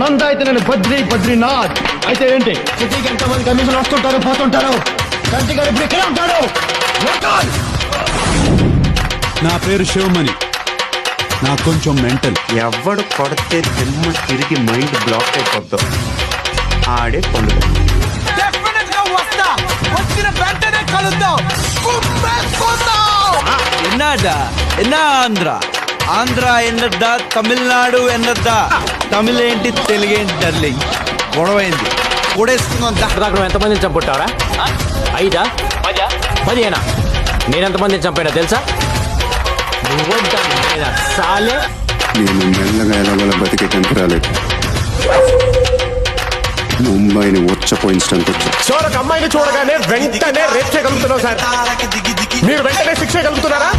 నంద అయితే నేను బద్రీనాథ్. అయితే ఏంటి, సిటీకి ఎంతమంది కమిషన్ వస్తుంటారు పోతుంటారు, కంటి గారు ఇప్పుడు ఇక్కడే ఉంటాడు. నా పేరు శివమణి, నాకు కొంచెం మెంటల్. ఎవడు కొడితే దిమ్మ తిరిగి మైండ్ బ్లాక్ అయిపోద్దాం ఆడే పండుగ. ఎన్నా ఆంధ్ర ఎన్నద్దా, తమిళనాడు ఎన్నద్దా, తమిళ ఏంటి తెలుగేంటి డార్లింగ్, గొడవైంది కూడేసుకుందాం. ఎంతమందిని చంపుతావరా? 5, 10 నేనెంతమందిని చంపానో తెలుసా? సాలే నేను మెల్లగా ఎలాగోలా బతికేటానికి రాలేదు, ముంబైని ఉచ్చపోయించడానికి వచ్చా. సార్, ఒక అమ్మాయిని చూడగానే వెంటనే రేప్ చేయగలుగుతున్నాం సార్, మీరు వెంటనే శిక్ష చేయగలుగుతున్నారా?